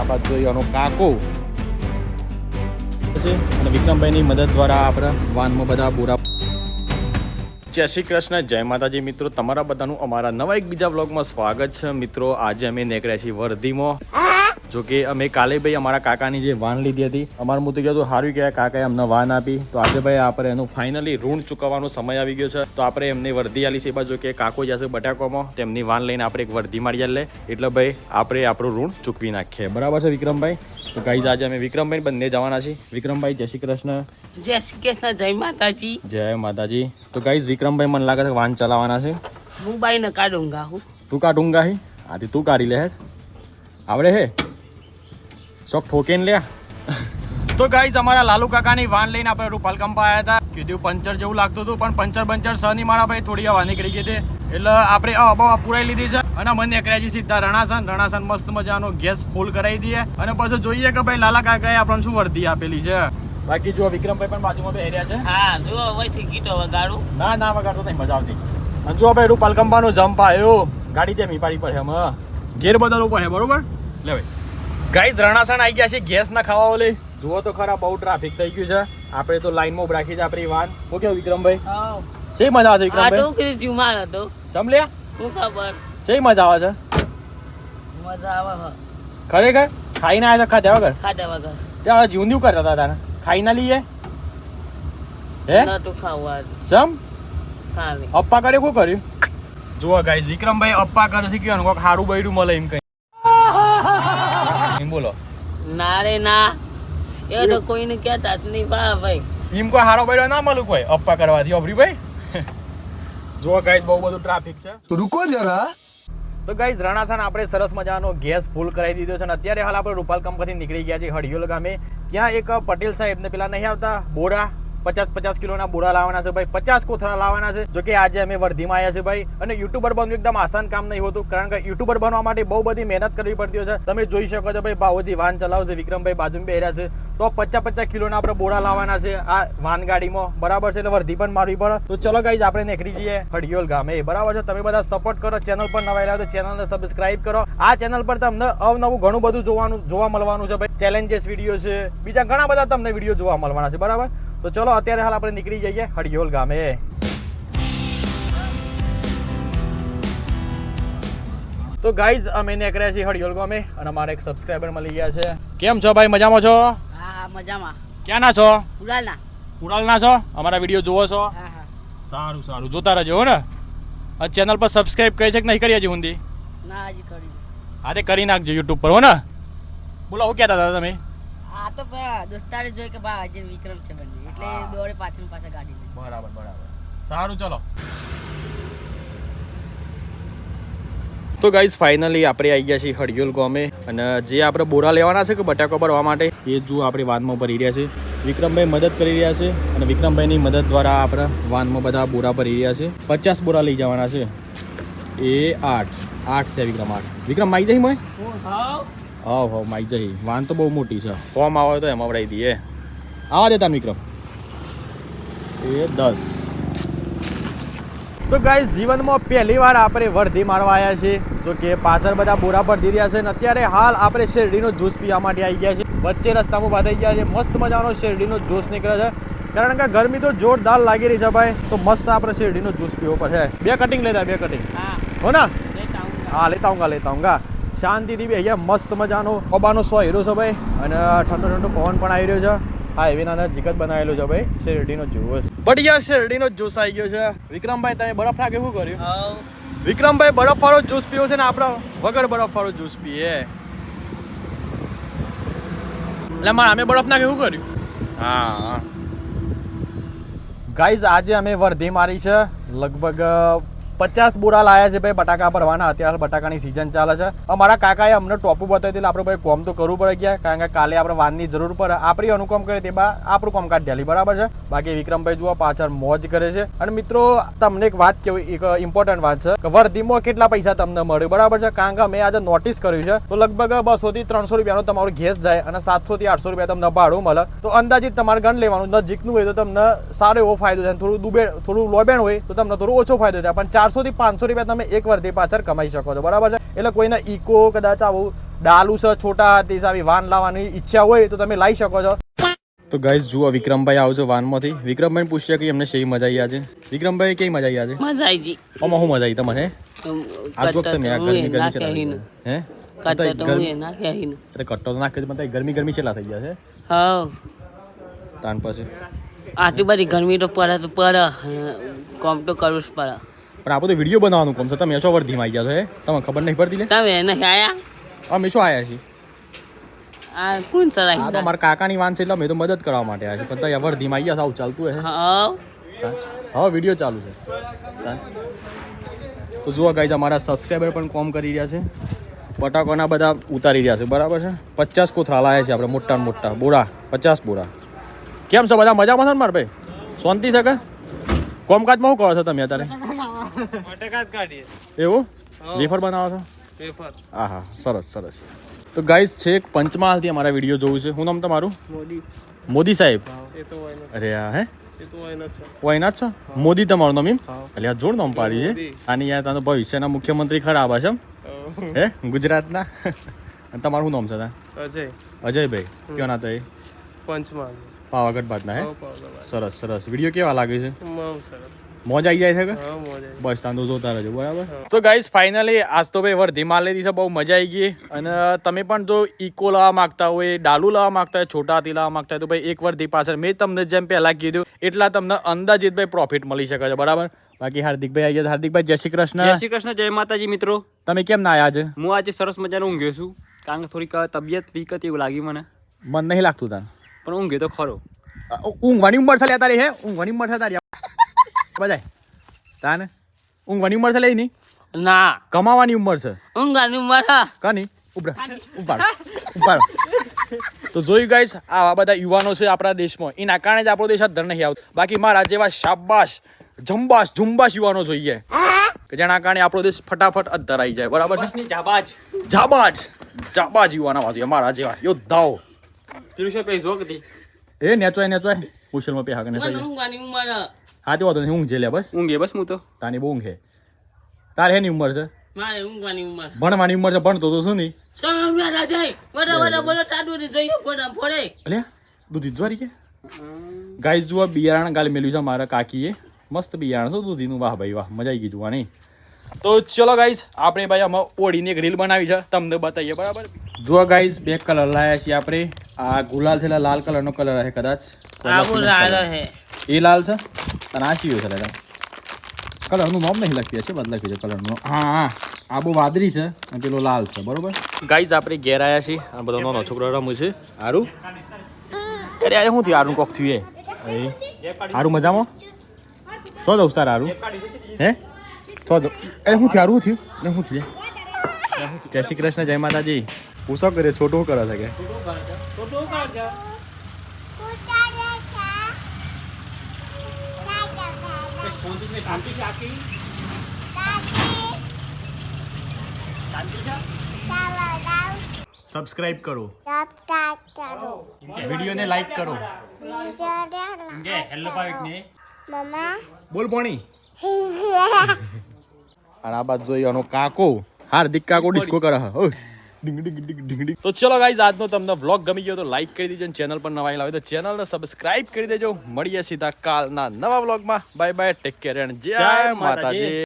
આ બાજુ જોઈએ એનો કાકો અને વિક્રમભાઈની મદદ દ્વારા આપણે વાનમાં બધા બોરા. જય શ્રી કૃષ્ણ, જય માતાજી મિત્રો, તમારા બધાનું અમારા નવા એક બીજા વ્લોગમાં સ્વાગત છે. મિત્રો આજે અમે નીકળ્યા છીએ વર્ધીમાં. જો કે અમે કાલે ભાઈ અમારા કાકાની જે વાન લીધી હતી, અમારું મું તો કહેતું સારું કે કાકાએ અમને વાન આપી, તો આજે ભાઈ આપણે એનું ફાઇનલી ઋણ ચૂકવવાનો સમય આવી ગયો છે. તો આપણે એમને વર્ધી આલી છે. એ બાજુ કે કાકો જશે બટાકોમાં, તેમની વાન લઈને આપણે એક વર્ધી મારી લે, એટલે ભાઈ આપણે આપણું ઋણ ચૂકવી નાખીએ. બરાબર છે વિક્રમભાઈ? તો ગાઈઝ આજે અમે વિક્રમભાઈ બંને જવાના છીએ. વિક્રમભાઈ જય શ્રી કૃષ્ણ. જય શ્રી કૃષ્ણ, જય માતાજી. જય માતાજી. તો ગાઈઝ વિક્રમભાઈ મને લાગે છે વાન ચલાવવાના છે. હું બાઈ ને કાઢુંગા હું. તું કાઢુંગા હી? આથી તું કાઢી લે. આવડે હે? શોખ ઠોકે ને લે. તો ગાઈઝ અમારા લાલુ કાકાની વાન લઈને આપણે રૂપાલ કંપા આવ્યા હતા. કીધું પંચર જેવું લાગતું હતું, પણ પંચર સહ નહીં મારા ભાઈ, થોડી હવા નીકળી ગઈ હતી, એટલે આપણે હવા પુરાઈ લીધી છે. અને મને નીકળ્યા સીધા રણાસન મસ્ત મજાનો ગેસ ફૂલ કરાવી દઈએ, અને પછી જોઈએ કે ભાઈ લાલા કાકાએ આપણને શું વર્ધી આપેલી છે. બાકી જો વિક્રમભાઈ પણ બાજુમાં બેહી રહ્યા છે. હા જો વહીથી ગીતો વગાડું. ના વગાડતો નહીં, મજા આવતી. અને જો ભાઈ રૂપાલ કંપાનો જમ્પ આવ્યો, ગાડી ત્યાં મીપાડી પડે એમ, ગેર બદલવું પડે. બરોબર લે ભાઈ. ગાઈઝ રણાસણ આવી ગયા છે ગેસ ના ખાવા ઓલે. જુઓ તો ખરા, બહુ ટ્રાફિક થઈ ગયું છે. આપણે તો લાઈનમાં ઉભી રાખી છે આપણી વાન. હું કેવું વિક્રમભાઈ? શી મજા આવે છે વિક્રમભાઈ? આ ડોકરી જુમાર હતો. સમલ્યા? હું ખબર. શી મજા આવે છે? મજા આવે. ખરેખર ખાઈને આવ્યા ખાધા વગર? ખાધા વગર. ત્યાં જીવનું કરતા હતા તારે, ખાઈ ના લઈએ હે? નતું ખાવા. સમ ખાલી અપ્પા કરે શું કર્યું? જુઓ ગાઈઝ વિક્રમભાઈ અપ્પા કરે છે કે કોક હારું બૈરું મળે એમ કઈ. એમ બોલો. ના રે ના, એ તો કોઈને કહેતા જ નહીં બા ભાઈ. એમ કોઈ હારો બૈરો ના મળું કોઈ અપ્પા કરવાથી અભરી ભાઈ. જુઓ ગાઈઝ બહુ બધું ટ્રાફિક છે. રૂકો જરા. તો ગાઈઝ રણાસણ આપણે સરસ મજાનો ગેસ ફૂલ કરાવી દીધો છે, અને અત્યારે હાલ આપણે રૂપાલ કંપથી નીકળી ગયા છીએ હડિયોલ ગામે. ત્યાં એક પટેલ સાહેબ ને પેલા નહીં આવતા બોરા 50 કિલોના બોરા લાવવાના છે ભાઈ, 50 કોથળા લાવવાના છે. જો કે આજે અમે વર્ધીમાં આવ્યા છે ભાઈ, અને યુટ્યુબર બનવું એકદમ આસાન કામ નહીં હોતું, કારણ કે યુટ્યુબર બનવા માટે બહુ બધી મહેનત કરવી પડતી હોય છે. તમે જોઈ શકો છો ભાઈ, બાવોજી વાન ચલાવશે, વિક્રમભાઈ બાજુમાં બેહ્યા છે, તો 50 કિલોના આપણે બોરા લાવવાના છે આ વાન ગાડીમાં. બરાબર છે? એટલે વર્ધી પણ મારવી પડે. તો ચલો ગાઈઝ આપણે નીકળી જઈએ હડિયોલ ગામે. બરાબર છે? તમે બધા સપોર્ટ કરો, ચેનલ પર નવા આવ્યા તો ચેનલને સબસ્ક્રાઇબ કરો. આ ચેનલ પર તમને અવનવું ઘણું બધું જોવા મળવાનું છે ભાઈ. ચેલેન્જીસ વિડીયો છે, બીજા ઘણા બધા તમને વિડીયો જોવા મળવાના છે. બરાબર? તો ચલો અત્યારે હાલ આપણે નીકળી જઈએ હડિયોલ ગામે. તો ગાઈઝ અમે નીકળ્યા છીએ હડિયોલ ગામે, અને અમારે એક સબસ્ક્રાઇબર મળી ગયા છે. કેમ છો ભાઈ? મજામાં છો? હા મજામાં. ક્યાં ના છો? ઉડાલના. ઉડાલના છો? અમારા વિડીયો જોવો છો? હા હા. સારું જોતા રહેજો હો ને. આ ચેનલ પર સબસ્ક્રાઇબ કરી છે કે નહીં કરી હજી હુંદી? ના હજી કરી. હા તે કરી નાખજો યુટ્યુબ પર હો ને. બોલો શું કહેતા હતા તમે? આ તો દોસ્તારે જોઈ કે બા આજે વિક્રમ છે બંને, એટલે દોડે પાછળ ગાડી લઈ. બરાબર સારું ચલો. તો ગાઈઝ ફાઇનલી આપણે આવી ગયા છીએ હડિયોલ ગામે, અને જે આપણે બોરા લેવાના છે કે બટાકો ભરવા માટે, તે જો આપણે વાનમાં ભરી રહ્યા છે. વિક્રમભાઈ મદદ કરી રહ્યા છે, અને વિક્રમભાઈની મદદ દ્વારા આપણે વાનમાં બધા બોરા ભરી રહ્યા છે. 50 બોરા લઈ જવાના છે. એ 8 છે વિક્રમ. 8 વિક્રમ માઈ જઈ મોય? હા માઈ જઈ. વાન તો બહુ મોટી છે, ફોર્મ આવે તો એમાં વડાવી દઈએ. આવા દેતા વિક્રમ. એ 10. તો ગાઈઝ જીવનમાં પહેલી વાર આપણે વર્ધી મારવા આવ્યા છીએ. તો કે પાછળ બધા બોરા ભરી રહ્યા છે, અને અત્યારે હાલ આપણે શેરડીનો જ્યુસ પીવા માટે આવી ગયા છે. વચ્ચે રસ્તામાં ઉભા થઈ ગયા છે. મસ્ત મજાનો શેરડીનો જ્યુસ નીકળે છે, કારણ કે ગરમી તો જોરદાર લાગી રહી છે ભાઈ. તો મસ્ત આપણે શેરડીનો જ્યુસ પીવો પડશે. 2 કટિંગ લેતા 2 કટિંગ. હો ના? હા લેતા આઉંગા. શાંતિથી બે અહીંયા મસ્ત મજાનો પબાનો સો હીરો છે ભાઈ, અને ઠંડો પવન પણ આવી રહ્યો છે. હા એવી જીકત બનાવેલો છે ભાઈ શેરડીનો જ્યુસ. બઢિયા શેરડીનો જ્યુસ આવી ગયો છે. વિક્રમભાઈ તમે બરફ નાખે શું કર્યું? વિક્રમભાઈ બરફ વાળો જ્યુસ પીવો છે ને આપણે વગર બરફ વાળો જ્યુસ પીએ. એટલે મારે અમે બરફ નાખે શું કર્યું? હા ગાઈઝ આજે અમે વર્ધી મારી છે. લગભગ 50 બોરા લાયા છે ભાઈ બટાકા ભરવાના. અત્યારે બટાકાની સિઝન ચાલે છે. અમારા કાકાએ અમને ટોપું બતાવી દીધું, આપણે ભાઈ કોમ તો કરવું પડે ગયા, કારણ કે કાલે આપણે વાનની જરૂર પડે. આપણી અનુકમ કરે તે બા આપણું કામ કાઢ ડેલી. બરાબર છે? બાકી વિક્રમભાઈ જુઓ પાછળ મોજ કરે છે. અને મિત્રો તમને એક વાત કેવી, એક ઇમ્પોર્ટન્ટ વાત છે કે વર્ધીમાં કેટલા પૈસા તમને મળ્યું. બરાબર છે? કારણ કે મેં આજે નોટિસ કર્યું છે, તો લગભગ 200 થી 300 રૂપિયાનો તમારો ગેસ જાય, અને 700 થી 800 રૂપિયા તમને ભાડું મળે. તો અંદાજિત તમારે ગણ લેવાનું. નજીકનું હોય તો તમને સારો એવો ફાયદો થાય, થોડું લોબેણ હોય તો તમને થોડો ઓછો ફાયદો થાય, પણ 400 થી 500 રૂપિયા તમે એક વર્ધી પાછળ કમાઈ શકો છો. બરાબર છે? એટલે કોઈને ઇકો કદાચ આવું ડાલુ છે છોટા હાથી છે, આવી વાન લાવવાની ઈચ્છા હોય તો તમે લાવી શકો છો. તો ગાઈસ જુઓ વિક્રમભાઈ આવજો વાનમાંથી. વિક્રમભાઈ પૂછ્યા કે એમને શેવી મજા આવી આજે. વિક્રમભાઈ કેવી મજા આવી આજે? મજા આવી ગઈ. આમાં શું મજા આવી તમને? આજ વખતે મેં આ ગરમી ગરમી છે હે કટ્ટો તો નાખ્યો પણ ગરમી છેલ્લા થઈ ગયા છે. હા તાન પછી આટલી બધી ગરમી તો પડે કોમ તો કરવું જ પડે. પણ આપણે તો વિડીયો બનાવવાનું કોમ છે. તમે છો વર્ધીમાં આવી ગયા છો હે? તમને ખબર નહીં પડતી લે? તમે નહીં આયા? અમે શું આયા છીએ? આ કોણ સરાય? આ તો મારા કાકાની વાન છે એટલે અમે તો મદદ કરવા માટે આવ્યા છે. પણ તો વર્ધીમાં આવી ગયા સાવ ચાલતું હે. હા વિડીયો ચાલુ છે. તો જુઓ ગાઈઝ અમારા સબસ્ક્રાઈબર પણ કોમ કરી રહ્યા છે. બટાકાના બધા ઉતારી રહ્યા છે બરાબર છે. 50 કોથળા લાયા છે આપણે મોટા મોટા બોરા 50 બોરા. કેમ છો બધા મજામાં છો ને મારા ભાઈ? શાંતિ છે કે? કોમકાજમાં શું કરો છો તમે અત્યારે? એવું વેફર બનાવો છો? હા હા સરસ સરસ. તો ગાઈઝ છેક પંચમહાલથી અમારા વિડીયો જોવું છે. શું નામ તમારું? મોદી સાહેબ. અરે હે વાયના જ છો? મોદી તમારું નામ એમ? એટલે આ જોડ નામ પાડી છે. આની યાર તાનો ભવિષ્યના મુખ્યમંત્રી ખરા છે એમ? હે ગુજરાતના? અને તમારું શું નામ છે? અજય. અજયભાઈ કયો ના તો એ? પંચમહાલ. પાવાગઢ બાદના હે? સરસ સરસ. વિડીયો કેવા લાગે છે? બહુ સરસ. મોજ આવી જાય છે કે? હા મોજ આવી. બસ તાંદો જોતા રહેજો બરાબર. તો ગાઈઝ ફાઇનલી આજ તો ભાઈ વર્ધીમાં લીધી છે. બહુ મજા આવી ગઈ. અને તમે પણ જો ઇકો લાવવા માંગતા હોય, ડાલુ લાવવા માંગતા હોય, છોટા હાથી લાવવા માંગતા હોય તો ભાઈ એક વર્ધી પાછળ મેં તમને જેમ પહેલા કીધું એટલા તમને અંદાજિત ભાઈ પ્રોફિટ મળી શકે છે બરાબર. બાકી હાર્દિકભાઈ આવી ગયા. હાર્દિકભાઈ જય શ્રી કૃષ્ણ. જય શ્રી કૃષ્ણ, જય માતાજી મિત્રો. તમે કેમ ના આવ્યા આજે? હું આજે સરસ મજાનો ઊંઘ્યો છું કારણ કે થોડીક તબિયત વીક હતી એવું લાગ્યું મને, મન નહીં લાગતું તાન? પણ ઊંઘ્યો તો ખરો. ઊંઘવાની ઉંમર છે લે તારી હે? ઊંઘવાની ઉંમર છે તારી બજાય તાને? ઊંઘવાની ઉંમર છે લે નહીં? ના કમાવાની ઉંમર છે. ઊંઘવાની ઉંમર હા કાની ઉપાડ. તો જોયું ગાઈસ આવા બધા યુવાનો છે આપણા દેશમાં. એના કારણે જ આપણો દેશ અધર નહીં આવતો. બાકી મારા જેવા શાબાશ ઝુંબાશ યુવાનો જોઈએ કે જેના કારણે આપણો દેશ ફટાફટ અધર આવી જાય બરાબર છે. જાબાજ યુવાનો જોઈએ મારા જેવા યોદ્ધાઓ. પેલું છે પેલી જોગતી એ નેચોય મુશલમાં પેહા કને ઊંઘવાની ઉંમર હા તે વાતો નહીં. ઊંઘ જે લે બસ ઊંઘે બસ હું તો. તાની બહુ ઊંઘે. તારે હેની ઉંમર છે? મારે ઊંઘવાની ઉંમર. ભણવાની ઉંમર છે. ભણતો તો શું નહીં? અલ્યા દૂધી જ્વારી કે ગાઈસ જુઓ બિયારણ ગાલ મેલ્યું છે મારા કાકીએ. મસ્ત બિયારણ છે દૂધીનું. વાહ ભાઈ વાહ મજા આવી ગઈ જોવાની. તો ચલો ગાઈસ આપણે ભાઈ આમાં ઓળીની એક રીલ બનાવી છે તમને બતાવીએ બરાબર. જુઓ ગાઈસ બે કલર લાયા છીએ આપણે. આ ગુલાલ છે લાલ કલરનો કલર છે કદાચ. એ લાલ છે અને આ ચીયો છે દાદા. કલરનું નામ નહીં લખ્યું છે બદ લખ્યું છે કલરનું. હા આ બહુ વાદળી છે અને પેલો લાલ છે બરોબર. ગાઈસ આપણે ઘેર આવ્યા છીએ. આ બધો નાનો છોકરો રમું છે. હારું અરે અરે શું થયું? હારું કોક થયું એ હારું મજામાં? છો દોસ્ત તાર હારું હે? છો દો અરે શું થયું? હારું થયું ને શું થયું? જય શ્રી કૃષ્ણ, જય માતાજી. પૂછો કરે છોટું કરે છે કે સબસ્ક્રાઇબ કરો, વિડીયોને લાઈક કરો. બોલ પોણી. અને આ બાદ જોઈ આનો કાકો હાર્દિક કાકો ડિસ્કો કરે છે. તો ચલો ગાઈઝ આજનો તમને વ્લોગ ગમી ગયો તો લાઈક કરી દેજો. ચેનલ પર નવા આવેલા હોય તો ચેનલને સબસ્ક્રાઇબ કરી દેજો. મળીએ સીધા કાલના નવા વ્લોગમાં. Bye bye, take care and જય માતાજી.